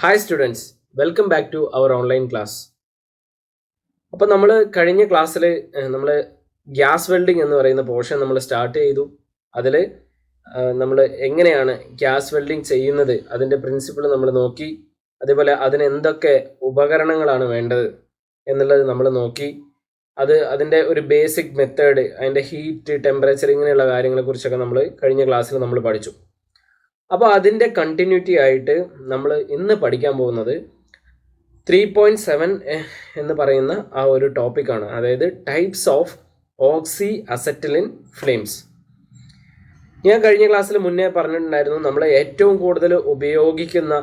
Hi students, welcome back to our online class. അപ്പോൾ നമ്മൾ കഴിഞ്ഞ ക്ലാസ്സിൽ നമ്മൾ ഗ്യാസ് വെൽഡിംഗ് എന്ന് പറയുന്ന പോർഷൻ നമ്മൾ സ്റ്റാർട്ട് ചെയ്തു. അതിൽ നമ്മൾ എങ്ങനെയാണ് ഗ്യാസ് വെൽഡിംഗ് ചെയ്യുന്നത്, അതിൻ്റെ പ്രിൻസിപ്പിൾ നമ്മൾ നോക്കി. അതേപോലെ അതിന് എന്തൊക്കെ ഉപകരണങ്ങളാണ് വേണ്ടത് എന്നുള്ളത് നമ്മൾ നോക്കി. അതിൻ്റെ ഒരു ബേസിക് മെത്തേഡ്, അതിൻ്റെ ഹീറ്റ്, ടെമ്പറേച്ചർ, ഇങ്ങനെയുള്ള കാര്യങ്ങളെക്കുറിച്ചൊക്കെ നമ്മൾ കഴിഞ്ഞ ക്ലാസ്സിൽ നമ്മൾ പഠിച്ചു. അപ്പോൾ അതിൻ്റെ കണ്ടിന്യൂറ്റി ആയിട്ട് നമ്മൾ ഇന്ന് പഠിക്കാൻ പോകുന്നത് 3.7 എന്ന് പറയുന്ന ആ ഒരു ടോപ്പിക്കാണ്. അതായത് types of oxy acetylene flames. ഞാൻ കഴിഞ്ഞ ക്ലാസ്സിൽ മുന്നേ പറഞ്ഞിട്ടുണ്ടായിരുന്നു, നമ്മൾ ഏറ്റവും കൂടുതൽ ഉപയോഗിക്കുന്ന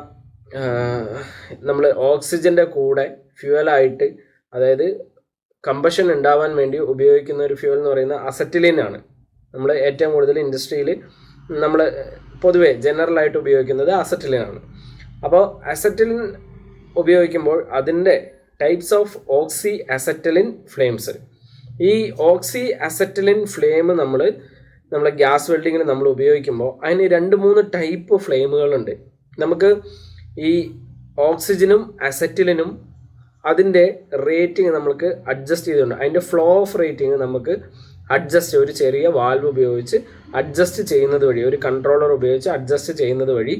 നമ്മൾ ഓക്സിജൻ്റെ കൂടെ ഫ്യൂവലായിട്ട്, അതായത് കമ്പഷൻ ഉണ്ടാവാൻ വേണ്ടി ഉപയോഗിക്കുന്ന ഒരു ഫ്യൂവൽ എന്ന് പറയുന്ന അസറ്റിലിൻ ആണ്. നമ്മൾ ഏറ്റവും കൂടുതൽ ഇൻഡസ്ട്രിയിൽ നമ്മൾ പൊതുവെ ജനറലായിട്ട് ഉപയോഗിക്കുന്നത് അസറ്റിലിൻ ആണ്. അപ്പോൾ അസറ്റിലിൻ ഉപയോഗിക്കുമ്പോൾ അതിൻ്റെ types of oxy acetylene flames. ഈ ഓക്സി അസറ്റിലിൻ ഫ്ലെയിം നമ്മൾ ഗ്യാസ് വെൽഡിങ്ങിന് നമ്മൾ ഉപയോഗിക്കുമ്പോൾ അതിന് 2-3 ടൈപ്പ് ഫ്ലെയിമുകളുണ്ട്. നമുക്ക് ഈ ഓക്സിജനും അസറ്റിലിനും അതിൻ്റെ റേറ്റിംഗ് നമുക്ക് അഡ്ജസ്റ്റ് ചെയ്തുകൊണ്ട് അതിൻ്റെ ഫ്ലോ ഓഫ് റേറ്റിംഗ് നമുക്ക് ഒരു ചെറിയ വാൽവ് ഉപയോഗിച്ച് അഡ്ജസ്റ്റ് ചെയ്യുന്നത് വഴി, ഒരു കൺട്രോളർ ഉപയോഗിച്ച് അഡ്ജസ്റ്റ് ചെയ്യുന്നത് വഴി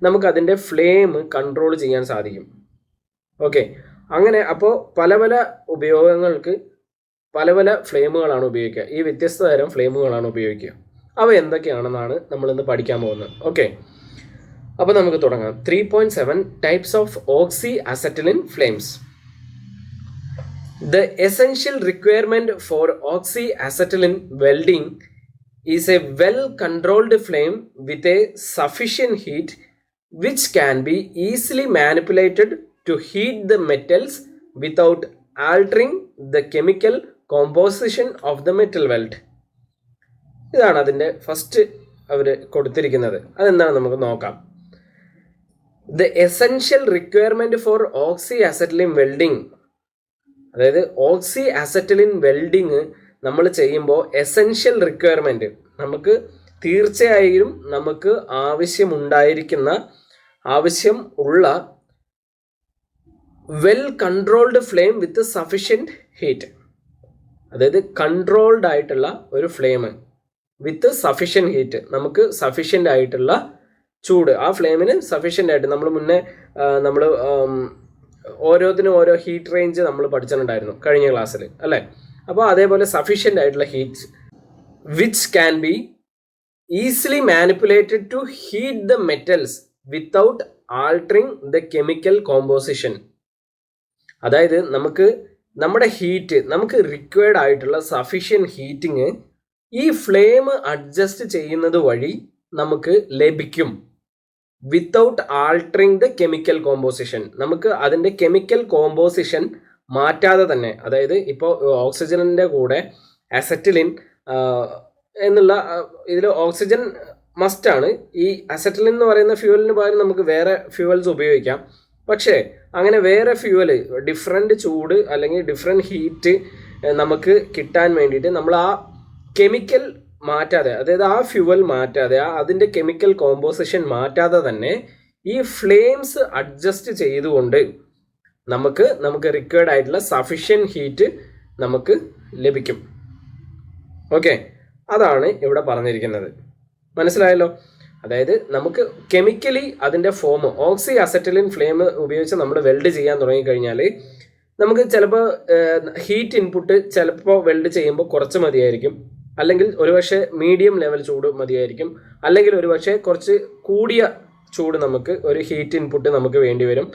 നമുക്ക് അതിൻ്റെ ഫ്ലെയിം കൺട്രോൾ ചെയ്യാൻ സാധിക്കും. ഓക്കെ, അങ്ങനെ അപ്പോൾ പല പല ഉപയോഗങ്ങൾക്ക് പല പല ഫ്ലെയിമുകളാണ് ഉപയോഗിക്കുക. ഈ വ്യത്യസ്ത തരം ഫ്ലെയിമുകളാണ് ഉപയോഗിക്കുക. അവ എന്തൊക്കെയാണെന്നാണ് നമ്മളിന്ന് പഠിക്കാൻ പോകുന്നത്. ഓക്കെ, അപ്പോൾ നമുക്ക് തുടങ്ങാം. 3.7 types of oxy acetylene flames. The essential requirement for oxyacetylene welding is a well-controlled flame with a sufficient heat which can be easily manipulated to heat the metals without altering the chemical composition of the metal weld. ഇതാണ് അതിൻ്റെ first അവർ കൊടുത്തിരിക്കുന്നത്. അതെന്താണ് നമുക്ക് നോക്കാം. The essential requirement for oxyacetylene welding, അതായത് ഓക്സി acetylene welding നമ്മൾ ചെയ്യുമ്പോൾ essential requirement, നമുക്ക് തീർച്ചയായും നമുക്ക് ആവശ്യം ഉള്ള വെൽ കൺട്രോൾഡ് ഫ്ലെയിം വിത്ത് സഫിഷ്യൻറ്റ് ഹീറ്റ്. അതായത് കൺട്രോൾഡ് ആയിട്ടുള്ള ഒരു ഫ്ലെയിം വിത്ത് സഫിഷ്യൻറ്റ് ഹീറ്റ്, നമുക്ക് സഫിഷ്യൻ്റ് ആയിട്ടുള്ള ചൂട്, ആ ഫ്ലെയിമിന് സഫിഷ്യൻ്റ് ആയിട്ട് നമ്മൾ ഓരോന്നിനും ഓരോ ഹീറ്റ് റേഞ്ച് നമ്മൾ പഠിച്ചിട്ടുണ്ടായിരുന്നു കഴിഞ്ഞ ക്ലാസ്സിൽ, അല്ലേ? അപ്പോൾ അതേപോലെ സഫിഷ്യൻ്റ് ആയിട്ടുള്ള heat which can be easily manipulated to heat the metals without altering the chemical composition. അതായത് നമ്മുടെ ഹീറ്റ്, നമുക്ക് റിക്വയർഡ് ആയിട്ടുള്ള സഫിഷ്യൻറ്റ് ഹീറ്റിങ് ഈ ഫ്ലെയിം അഡ്ജസ്റ്റ് ചെയ്യുന്നത് വഴി നമുക്ക് ലഭിക്കും. Without altering the chemical composition, നമുക്ക് അതിൻ്റെ കെമിക്കൽ കോമ്പോസിഷൻ മാറ്റാതെ തന്നെ, അതായത് ഇപ്പോൾ ഓക്സിജനിൻ്റെ കൂടെ അസറ്റിലിൻ എന്നുള്ള ഇതിൽ ഓക്സിജൻ മസ്റ്റാണ്. ഈ അസറ്റിലിൻ എന്ന് പറയുന്ന ഫ്യൂവലിന് പകരം നമുക്ക് വേറെ ഫ്യൂവൽസ് ഉപയോഗിക്കാം. പക്ഷേ അങ്ങനെ വേറെ ഫ്യൂവൽ, ഡിഫറെൻറ്റ് ചൂട് അല്ലെങ്കിൽ ഡിഫറെൻറ്റ് ഹീറ്റ് നമുക്ക് കിട്ടാൻ വേണ്ടിയിട്ട് നമ്മൾ ആ കെമിക്കൽ മാറ്റാതെ, അതായത് ആ ഫ്യൂവൽ മാറ്റാതെ, അതിൻ്റെ കെമിക്കൽ കോമ്പോസിഷൻ മാറ്റാതെ തന്നെ ഈ ഫ്ലെയിംസ് അഡ്ജസ്റ്റ് ചെയ്തുകൊണ്ട് നമുക്ക് റിക്വയർഡ് ആയിട്ടുള്ള സഫിഷ്യൻറ്റ് ഹീറ്റ് നമുക്ക് ലഭിക്കും. ഓക്കെ, അതാണ് ഇവിടെ പറഞ്ഞിരിക്കുന്നത്. മനസ്സിലായല്ലോ? അതായത് നമുക്ക് കെമിക്കലി അതിൻ്റെ ഫോം, ഓക്സി അസറ്റിലിൻ ഫ്ലെയിം ഉപയോഗിച്ച് നമ്മൾ വെൽഡ് ചെയ്യാൻ തുടങ്ങിക്കഴിഞ്ഞാൽ നമുക്ക് ചിലപ്പോൾ ഹീറ്റ് ഇൻപുട്ട് ചിലപ്പോൾ വെൽഡ് ചെയ്യുമ്പോൾ കുറച്ച് മതിയായിരിക്കും, അല്ലെങ്കിൽ ഒരുപക്ഷെ മീഡിയം ലെവൽ ചൂട് മതിയായിരിക്കും, അല്ലെങ്കിൽ ഒരുപക്ഷെ കുറച്ച് കൂടിയ ചൂട് നമുക്ക് ഒരു ഹീറ്റ് ഇൻപുട്ട് നമുക്ക് വേണ്ടി വരും.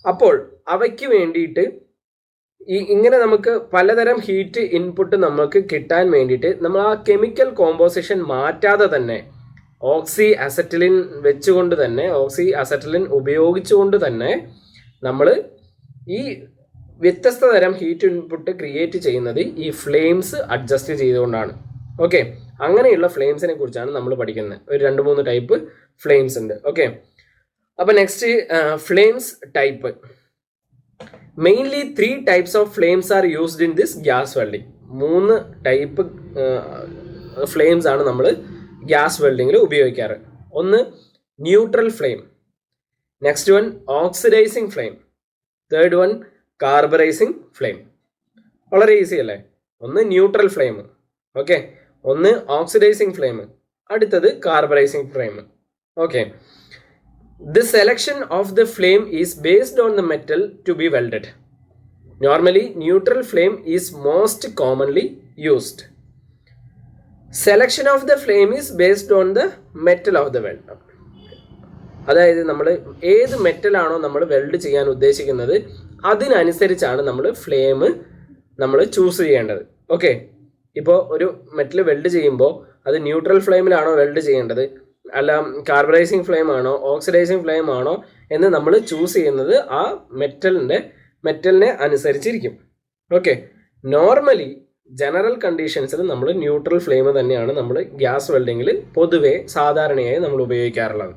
അപ്പോൾ അവയ്ക്ക് വേണ്ടിയിട്ട് ഇങ്ങനെ നമുക്ക് പലതരം ഹീറ്റ് ഇൻപുട്ട് നമുക്ക് കിട്ടാൻ വേണ്ടിയിട്ട് നമ്മൾ ആ കെമിക്കൽ കോമ്പോസിഷൻ മാറ്റാതെ തന്നെ ഓക്സി അസറ്റിലിൻ വെച്ചുകൊണ്ട് തന്നെ, ഓക്സി അസറ്റിലിൻ ഉപയോഗിച്ചുകൊണ്ട് തന്നെ നമ്മൾ ഈ വ്യത്യസ്ത തരം ഹീറ്റ് ഇൻപുട്ട് ക്രിയേറ്റ് ചെയ്യുന്നത് ഈ ഫ്ലെയിംസ് അഡ്ജസ്റ്റ് ചെയ്തുകൊണ്ടാണ്. ഓക്കെ, അങ്ങനെയുള്ള ഫ്ലെയിംസിനെ കുറിച്ചാണ് നമ്മൾ പഠിക്കുന്നത്. ഒരു 2-3 ടൈപ്പ് ഫ്ലെയിംസ് ഉണ്ട്. ഓക്കെ, അപ്പോൾ next flames type. Mainly 3 types of flames are used in this gas welding. 3 type flames ആണ് നമ്മൾ ഗ്യാസ് വെൽഡിങ്ങിൽ ഉപയോഗിക്കാറ്. ഒന്ന് neutral flame. Next one oxidizing flame. Third one carburizing flame. വളരെ ഈസി അല്ലേ? ഒന്ന് ന്യൂട്രൽ ഫ്ലെയിം, ഓക്കെ, ഒന്ന് ഓക്സിഡൈസിങ് ഫ്ലെയിം, അടുത്തത് carburizing flame. Okay, the selection of the flame is based on the metal to be welded. Normally neutral flame is most commonly used. Selection of the flame is based on the metal of the weld. അതായത് നമ്മൾ ഏത് മെറ്റലാണോ നമ്മൾ weld ചെയ്യാൻ ഉദ്ദേശിക്കുന്നത് അതിനനുസരിച്ചാണ് നമ്മൾ flame നമ്മൾ choose ചെയ്യേണ്ടത്. ഓക്കെ, ഇപ്പോൾ ഒരു മെറ്റൽ വെൽഡ് ചെയ്യുമ്പോൾ അത് ന്യൂട്രൽ ഫ്ലെയിമിലാണോ വെൽഡ് ചെയ്യേണ്ടത്, അല്ല കാർബറൈസിങ് ഫ്ലെയിം ആണോ ഓക്സിഡൈസിങ് ഫ്ലെയിം ആണോ എന്ന് നമ്മൾ ചൂസ് ചെയ്യുന്നത് ആ മെറ്റലിനെ അനുസരിച്ചിരിക്കും. ഓക്കെ, നോർമലി ജനറൽ കണ്ടീഷൻസിൽ നമ്മൾ ന്യൂട്രൽ ഫ്ലെയിം തന്നെയാണ് നമ്മൾ ഗ്യാസ് വെൽഡിങ്ങിൽ പൊതുവെ സാധാരണയായി നമ്മൾ ഉപയോഗിക്കാറുള്ളത്.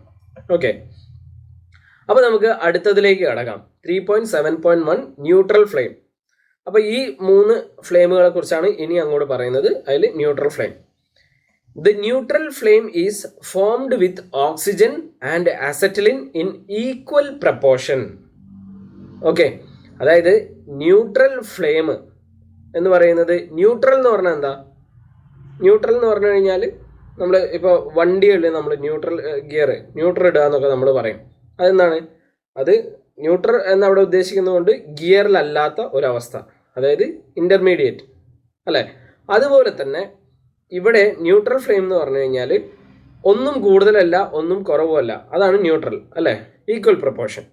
ഓക്കെ, അപ്പോൾ നമുക്ക് അടുത്തതിലേക്ക് കടക്കാം. 3.7.1 ന്യൂട്രൽ ഫ്ലെയിം. അപ്പോൾ ഈ 3 ഫ്ലെയിമുകളെ കുറിച്ചാണ് ഇനി അങ്ങോട്ട് പറയുന്നത്. അതിൽ neutral flame. The neutral flame is formed with oxygen and acetylene in equal proportion. Okay, അതായത് ന്യൂട്രൽ ഫ്ലെയിം എന്ന് പറയുന്നത്, ന്യൂട്രൽ എന്ന് പറഞ്ഞാൽ എന്താ? ന്യൂട്രൽ എന്ന് പറഞ്ഞു കഴിഞ്ഞാൽ നമ്മൾ ഇപ്പോൾ വണ്ടികളിൽ നമ്മൾ ന്യൂട്രൽ ഇടുക എന്നൊക്കെ നമ്മൾ പറയും. അതെന്താണ്? അത് ന്യൂട്രൽ എന്നവിടെ ഉദ്ദേശിക്കുന്നതുകൊണ്ട് ഗിയറിലല്ലാത്ത ഒരവസ്ഥ, അതായത് ഇൻ്റർമീഡിയറ്റ് അല്ലേ? അതുപോലെ തന്നെ ഇവിടെ ന്യൂട്രൽ ഫ്ലെയിം എന്ന് പറഞ്ഞു കഴിഞ്ഞാൽ ഒന്നും കൂടുതലല്ല ഒന്നും കുറവുമല്ല, അതാണ് ന്യൂട്രൽ അല്ലേ? Equal proportion.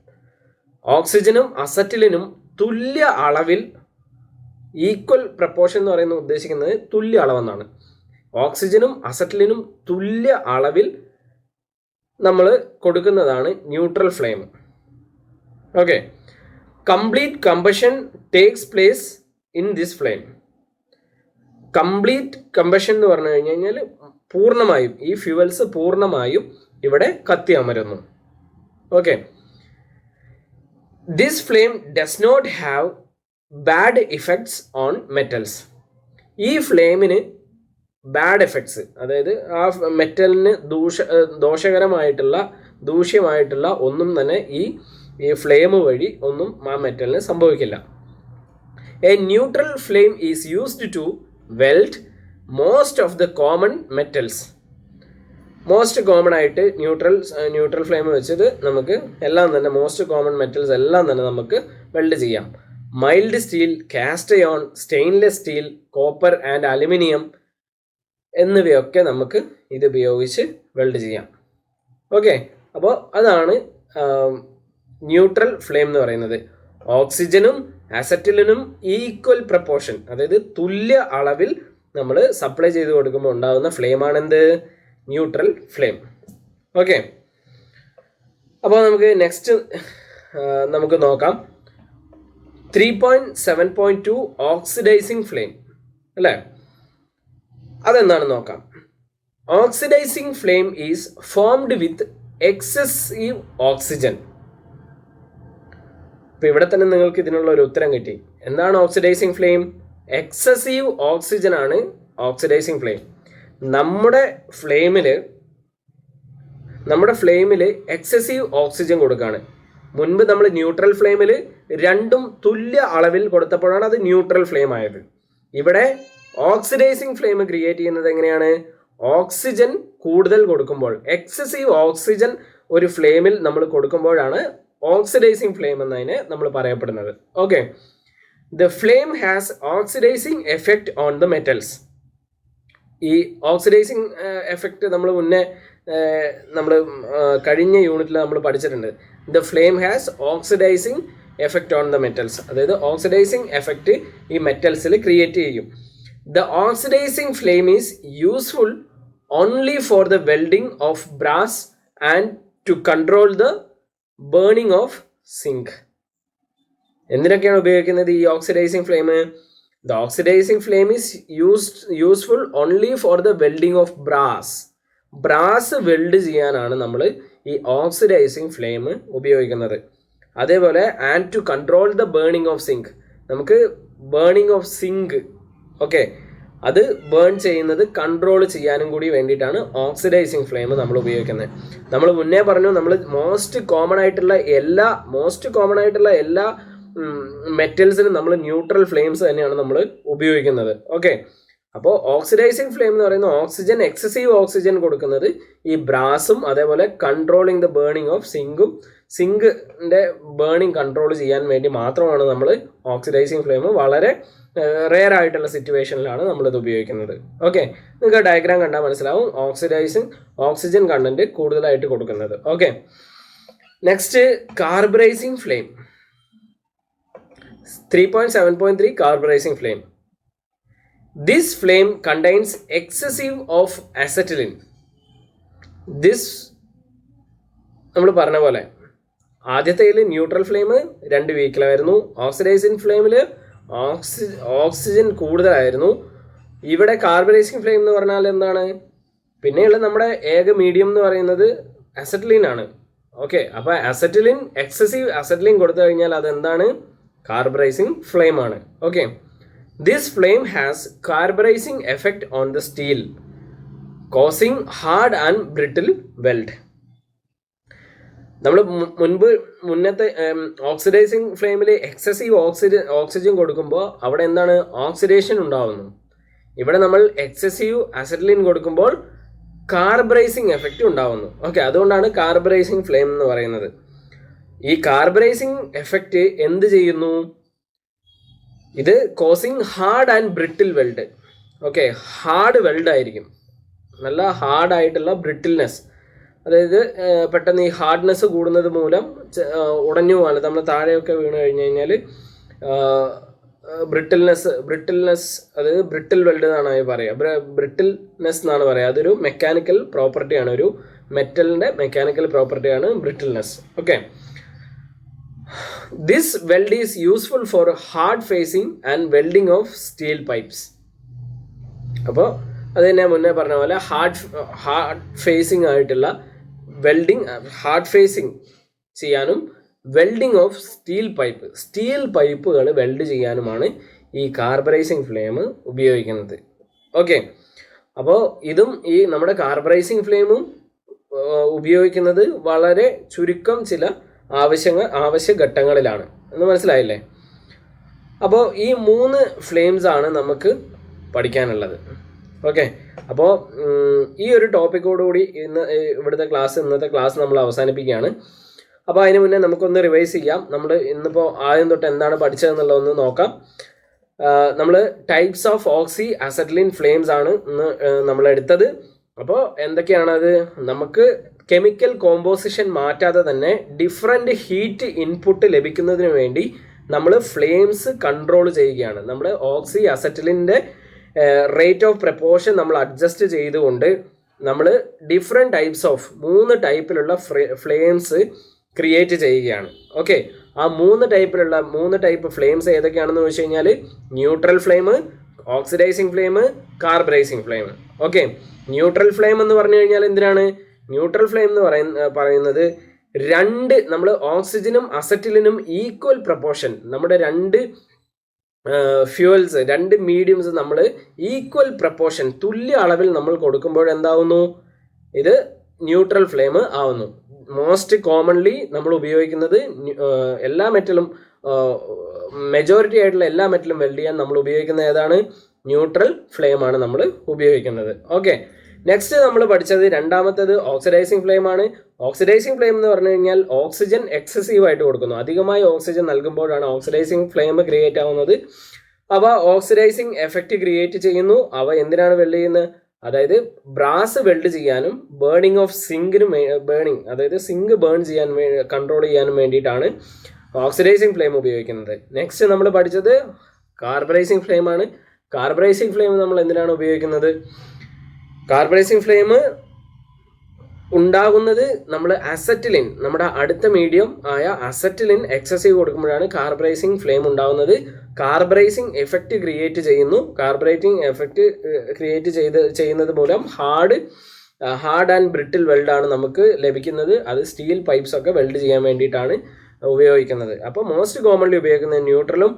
ഓക്സിജനും അസറ്റിലിനും തുല്യ അളവിൽ, ഈക്വൽ പ്രപ്പോർഷൻ എന്ന് പറയുന്നത് ഉദ്ദേശിക്കുന്നത് തുല്യ അളവെന്നാണ്. ഓക്സിജനും അസറ്റിലിനും തുല്യ അളവിൽ നമ്മൾ കൊടുക്കുന്നതാണ് neutral flame. Okay, complete combustion takes place in this flame. Complete combustion എന്ന് പറഞ്ഞു കഴിഞ്ഞാൽ പൂർണ്ണമായും ഈ ഫ്യൂവൽസ് പൂർണ്ണമായും ഇവിടെ കത്തി അമരുന്നു. Okay, this flame does not have bad effects on metals. ഈ ഫ്ലെയിമിന് ബാഡ് എഫക്ട്സ്, അതായത് ആ മെറ്റലിന് ദൂഷ്യമായിട്ടുള്ള ഒന്നും തന്നെ ഈ ഫ്ലെയിം വഴി ഒന്നും ആ മെറ്റലിന് സംഭവിക്കില്ല. A neutral flame is used to weld most of the common metals. Most common ആയിട്ട് ന്യൂട്രൽ ഫ്ലെയിം വെച്ചത് നമുക്ക് എല്ലാം തന്നെ മോസ്റ്റ് കോമൺ മെറ്റൽസ് എല്ലാം തന്നെ നമുക്ക് വെൽഡ് ചെയ്യാം. Mild steel, cast iron, stainless steel, copper and aluminium എന്നിവയൊക്കെ നമുക്ക് ഇത് ഉപയോഗിച്ച് വെൽഡ് ചെയ്യാം. ഓക്കെ, അപ്പോൾ അതാണ് ന്യൂട്രൽ ഫ്ലെയിം എന്ന് പറയുന്നത്. ഓക്സിജനും അസറ്റിലിനും ഈക്വൽ പ്രപ്പോർഷൻ, അതായത് തുല്യ അളവിൽ നമ്മൾ സപ്ലൈ ചെയ്ത് കൊടുക്കുമ്പോൾ ഉണ്ടാകുന്ന ഫ്ലെയിമാണെന്ത്? Neutral flame. ഓക്കെ, അപ്പോൾ നമുക്ക് നെക്സ്റ്റ് നമുക്ക് നോക്കാം. 3.7.2 ഓക്സിഡൈസിങ് ഫ്ലെയിം അല്ലേ? അതെന്താണെന്ന് നോക്കാം. Oxidising flame is formed with excessive oxygen. ഇപ്പം ഇവിടെ തന്നെ നിങ്ങൾക്ക് ഇതിനുള്ള ഒരു ഉത്തരം കിട്ടി. എന്താണ് ഓക്സിഡൈസിങ് ഫ്ലെയിം? എക്സസീവ് ഓക്സിജൻ ആണ് ഓക്സിഡൈസിങ് ഫ്ലെയിം. നമ്മുടെ ഫ്ലെയിമിൽ എക്സസീവ് ഓക്സിജൻ കൊടുക്കുകയാണ്. മുൻപ് നമ്മൾ ന്യൂട്രൽ ഫ്ലെയിമിൽ രണ്ടും തുല്യ അളവിൽ കൊടുത്തപ്പോഴാണ് അത് ന്യൂട്രൽ ഫ്ലെയിം ആയത്. ഇവിടെ ഓക്സിഡൈസിങ് ഫ്ലെയിം ക്രിയേറ്റ് ചെയ്യുന്നത് എങ്ങനെയാണ്? ഓക്സിജൻ കൂടുതൽ കൊടുക്കുമ്പോൾ, എക്സസീവ് ഓക്സിജൻ ഒരു ഫ്ലെയിമിൽ നമ്മൾ കൊടുക്കുമ്പോഴാണ് ഓക്സിഡൈസിങ് ഫ്ലെയിം എന്നതിനെ നമ്മൾ പറയപ്പെടുന്നത്. Okay, the flame has oxidising effect on the metals. ഈ ഓക്സിഡൈസിങ് എഫക്റ്റ് നമ്മൾ മുന്നേ കഴിഞ്ഞ യൂണിറ്റിൽ നമ്മൾ പഠിച്ചിട്ടുണ്ട്. The flame has oxidising effect on the metals, അതായത് ഓക്സിഡൈസിങ് എഫക്റ്റ് ഈ മെറ്റൽസിൽ ക്രിയേറ്റ് ചെയ്യും. The oxidising flame is useful only for the welding of brass and to control the burning of zinc. എന്തിനൊക്കെയാണ് ഉപയോഗിക്കുന്നത് ഈ oxidising flame? The oxidising flame is useful only for the welding of brass weld ചെയ്യാനാണ് നമ്മൾ ഈ oxidising flame ഉപയോഗിക്കുന്നത്. അതേപോലെ and to control the burning of zinc, നമുക്ക് burning of zinc, okay, അത് ബേൺ ചെയ്യുന്നത് കൺട്രോൾ ചെയ്യാനും കൂടി വേണ്ടിയിട്ടാണ് ഓക്സിഡൈസിങ് ഫ്ലെയിം നമ്മൾ ഉപയോഗിക്കുന്നത്. നമ്മൾ മുന്നേ പറഞ്ഞു, നമ്മൾ മോസ്റ്റ് കോമൺ ആയിട്ടുള്ള എല്ലാ മെറ്റൽസിനും നമ്മൾ ന്യൂട്രൽ ഫ്ലെയിംസ് തന്നെയാണ് നമ്മൾ ഉപയോഗിക്കുന്നത്. ഓക്കെ, അപ്പോൾ ഓക്സിഡൈസിങ് ഫ്ലെയിം എന്ന് പറയുന്നത് എക്സസീവ് ഓക്സിജൻ കൊടുക്കുന്നത് ഈ ബ്രാസും അതേപോലെ കൺട്രോളിങ് ദ ബേണിംഗ് ഓഫ് സിങ്കിൻ്റെ ബേണിംഗ് കൺട്രോൾ ചെയ്യാൻ വേണ്ടി മാത്രമാണ് നമ്മൾ ഓക്സിഡൈസിങ് ഫ്ലെയിം വളരെ റെയർ ആയിട്ടുള്ള സിറ്റുവേഷനിലാണ് നമ്മളിത് ഉപയോഗിക്കുന്നത്. ഓക്കെ, നിങ്ങൾക്ക് ഡയഗ്രാം കണ്ടാൽ മനസ്സിലാവും ഓക്സിജൻ കണ്ടന്റ് കൂടുതലായിട്ട് കൊടുക്കുന്നത്. Okay, next carburising flame 3.7.3 carburising flame. This flame contains excessive of acetylene. നമ്മൾ പറഞ്ഞ പോലെ ആദ്യത്തേതിൽ ന്യൂട്രൽ ഫ്ലെയിം 2 വീക്കിലായിരുന്നു. ഓക്സിഡൈസിങ് ഫ്ലെയിമിൽ ഓക്സിജൻ കൂടുതലായിരുന്നു. ഇവിടെ കാർബറൈസിങ് ഫ്ലെയിം എന്ന് പറഞ്ഞാൽ എന്താണ്? പിന്നെയുള്ള നമ്മുടെ ഏക മീഡിയം എന്ന് പറയുന്നത് അസറ്റിലിൻ ആണ്. ഓക്കെ, അപ്പോൾ എക്സസീവ് അസറ്റിലിൻ കൊടുത്തു കഴിഞ്ഞാൽ അതെന്താണ്? കാർബറൈസിങ് ഫ്ലെയിം ആണ്. Okay, this flame has carburizing effect on the steel, causing hard and brittle weld. നമ്മൾ മുന്നത്തെ ഓക്സിഡൈസിങ് ഫ്ലെയിമിൽ എക്സസീവ് ഓക്സിജൻ കൊടുക്കുമ്പോൾ അവിടെ എന്താണ്? ഓക്സിഡേഷൻ ഉണ്ടാവുന്നു. ഇവിടെ നമ്മൾ എക്സസീവ് അസറ്റിലിൻ കൊടുക്കുമ്പോൾ കാർബറൈസിങ് എഫക്റ്റ് ഉണ്ടാവുന്നു. ഓക്കെ, അതുകൊണ്ടാണ് കാർബറൈസിങ് ഫ്ലെയിം എന്ന് പറയുന്നത്. ഈ കാർബറൈസിങ് എഫക്റ്റ് എന്ത് ചെയ്യുന്നു? ഇത് causing hard and brittle weld. Okay, hard weld ആയിരിക്കും, നല്ല ഹാർഡായിട്ടുള്ള ബ്രിട്ടിൽനെസ്. അതായത് പെട്ടെന്ന് ഈ ഹാർഡ്നെസ് കൂടുന്നത് മൂലം ഉടഞ്ഞു പോകാൻ, നമ്മൾ താഴെയൊക്കെ വീണ് കഴിഞ്ഞ് കഴിഞ്ഞാൽ ബ്രിട്ടിൽനെസ് അതായത് ബ്രിട്ടിൽ വെൽഡ് എന്നാണ് പറയുക. ബ്രിട്ടിൽനെസ് എന്നാണ് പറയുക. അതൊരു മെക്കാനിക്കൽ പ്രോപ്പർട്ടിയാണ്, ഒരു മെറ്റലിൻ്റെ മെക്കാനിക്കൽ പ്രോപ്പർട്ടിയാണ് brittleness. Okay, this weld is useful for hard facing and welding of steel pipes. അപ്പോൾ അത് തന്നെ മുന്നേ പറഞ്ഞ പോലെ ഹാർഡ് ഫേസിങ് ആയിട്ടുള്ള ഹാർഡ് ഫേസിങ് ചെയ്യാനും വെൽഡിങ് ഓഫ് സ്റ്റീൽ പൈപ്പുകൾ വെൽഡ് ചെയ്യാനുമാണ് ഈ കാർബറൈസിങ് ഫ്ലെയിം ഉപയോഗിക്കുന്നത്. ഓക്കെ, അപ്പോൾ ഇതും ഈ നമ്മുടെ കാർബറൈസിങ് ഫ്ലെയിമും ഉപയോഗിക്കുന്നത് വളരെ ചുരുക്കം ചില ആവശ്യ ഘട്ടങ്ങളിലാണ് എന്ന് മനസ്സിലായില്ലേ? അപ്പോൾ ഈ 3 ഫ്ലെയിംസ് ആണ് നമുക്ക് പഠിക്കാനുള്ളത്. ഓക്കെ, അപ്പോൾ ഈ ഒരു ടോപ്പിക്കോടുകൂടി ഇന്നത്തെ ക്ലാസ് നമ്മൾ അവസാനിപ്പിക്കുകയാണ്. അപ്പോൾ അതിന് മുന്നേ നമുക്കൊന്ന് റിവൈസ് ചെയ്യാം. നമ്മൾ ഇന്നിപ്പോൾ ആദ്യം തൊട്ട് എന്താണ് പഠിച്ചതെന്നുള്ളതൊന്ന് നോക്കാം. നമ്മൾ types of oxy acetylene flames ആണ് ഇന്ന് നമ്മൾ എടുത്തത്. അപ്പോൾ എന്തൊക്കെയാണത്? നമുക്ക് കെമിക്കൽ കോമ്പോസിഷൻ മാറ്റാതെ തന്നെ ഡിഫറെൻ്റ് ഹീറ്റ് ഇൻപുട്ട് ലഭിക്കുന്നതിന് വേണ്ടി നമ്മൾ ഫ്ലെയിംസ് കൺട്രോൾ ചെയ്യുകയാണ്. നമ്മൾ ഓക്സി അസറ്റിലിൻ്റെ റേറ്റ് ഓഫ് പ്രപ്പോർഷൻ നമ്മൾ അഡ്ജസ്റ്റ് ചെയ്തുകൊണ്ട് നമ്മൾ ഡിഫറെൻറ്റ് ടൈപ്സ് ഓഫ് 3 ടൈപ്പിലുള്ള ഫ്ലെയിംസ് ക്രിയേറ്റ് ചെയ്യുകയാണ്. ഓക്കെ, ആ 3 ടൈപ്പ് ഫ്ലെയിംസ് ഏതൊക്കെയാണെന്ന് വെച്ച് കഴിഞ്ഞാൽ neutral flame, oxidising flame, carburising flame. Okay, neutral flame എന്ന് പറഞ്ഞു കഴിഞ്ഞാൽ എന്തിനാണ്? ന്യൂട്രൽ ഫ്ലെയിം എന്ന് പറയുന്നത് നമ്മൾ ഓക്സിജനും അസറ്റിലിനും ഈക്വൽ പ്രപ്പോർഷൻ, നമ്മുടെ 2 ഫ്യൂവൽസ് 2 മീഡിയംസ് നമ്മൾ ഈക്വൽ പ്രപ്പോർഷൻ തുല്യ അളവിൽ നമ്മൾ കൊടുക്കുമ്പോൾ എന്താവുന്നു? ഇത് ന്യൂട്രൽ ഫ്ലെയിം ആവുന്നു. മോസ്റ്റ് കോമൺലി നമ്മൾ ഉപയോഗിക്കുന്നത് എല്ലാ മെറ്റലും മെജോറിറ്റി ആയിട്ടുള്ള എല്ലാ മെറ്റലും വെൽഡ് ചെയ്യാൻ നമ്മൾ ഉപയോഗിക്കുന്ന ഏതാണ്? ന്യൂട്രൽ ഫ്ലെയിം ആണ് നമ്മൾ ഉപയോഗിക്കുന്നത്. ഓക്കെ, നെക്സ്റ്റ് നമ്മൾ പഠിച്ചത് രണ്ടാമത്തേത് ഓക്സിഡൈസിങ് ഫ്ലെയിം ആണ്. ഓക്സിഡൈസിങ് ഫ്ലെയിം എന്ന് പറഞ്ഞു കഴിഞ്ഞാൽ ഓക്സിജൻ എക്സസീവ് ആയിട്ട് കൊടുക്കുന്നു. അധികമായി ഓക്സിജൻ നൽകുമ്പോഴാണ് ഓക്സിഡൈസിങ് ഫ്ലെയിം ക്രിയേറ്റ് ആവുന്നത്. അവ ഓക്സിഡൈസിങ് എഫക്റ്റ് ക്രിയേറ്റ് ചെയ്യുന്നു. അവ എന്തിനാണ് വെൽഡ് ചെയ്യുന്നത്? അതായത് ബ്രാസ് വെൽഡ് ചെയ്യാനും ബേണിംഗ് ഓഫ് അതായത് സിങ്ക് ബേൺ ചെയ്യാൻ കൺട്രോൾ ചെയ്യാനും വേണ്ടിയിട്ടാണ് ഓക്സിഡൈസിങ് ഫ്ലെയിം ഉപയോഗിക്കുന്നത്. നെക്സ്റ്റ് നമ്മൾ പഠിച്ചത് കാർബറൈസിങ് ഫ്ലെയിം ആണ്. കാർബറൈസിങ് ഫ്ലെയിം നമ്മൾ എന്തിനാണ് ഉപയോഗിക്കുന്നത്? കാർബറൈസിങ് ഫ്ലെയിം ഉണ്ടാകുന്നത് നമ്മൾ അസറ്റിലിൻ, നമ്മുടെ അടുത്ത മീഡിയം ആയ അസറ്റിലിൻ എക്സസീവ് കൊടുക്കുമ്പോഴാണ് കാർബറൈസിങ് ഫ്ലെയിം ഉണ്ടാകുന്നത്. കാർബറൈസിങ് എഫക്റ്റ് ക്രിയേറ്റ് ചെയ്യുന്നു. ചെയ്യുന്നത് മൂലം ഹാർഡ് ആൻഡ് ബ്രിട്ടിൽ വെൽഡാണ് നമുക്ക് ലഭിക്കുന്നത്. അത് സ്റ്റീൽ പൈപ്സ് ഒക്കെ വെൽഡ് ചെയ്യാൻ വേണ്ടിയിട്ടാണ് ഉപയോഗിക്കുന്നത്. അപ്പോൾ മോസ്റ്റ് കോമൺലി ഉപയോഗിക്കുന്നത് ന്യൂട്രലും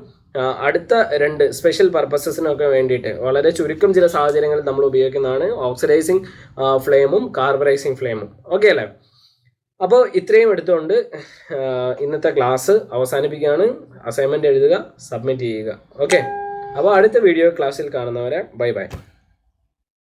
അടുത്ത 2 സ്പെഷ്യൽ പർപ്പസസിനൊക്കെ വേണ്ടിയിട്ട് വളരെ ചുരുക്കം ചില സാഹചര്യങ്ങളിൽ നമ്മൾ ഉപയോഗിക്കുന്നതാണ് ഓക്സിഡൈസിങ് ഫ്ലെയിമും കാർബറൈസിങ് ഫ്ലെയിമും. ഓക്കെ അല്ലേ? അപ്പോൾ ഇത്രയും എടുത്തുകൊണ്ട് ഇന്നത്തെ ക്ലാസ് അവസാനിപ്പിക്കുകയാണ്. അസൈൻമെൻറ്റ് എഴുതുക, സബ്മിറ്റ് ചെയ്യുക. ഓക്കെ, അപ്പോൾ അടുത്ത വീഡിയോ ക്ലാസ്സിൽ കാണുന്നവരെ ബൈ ബൈ.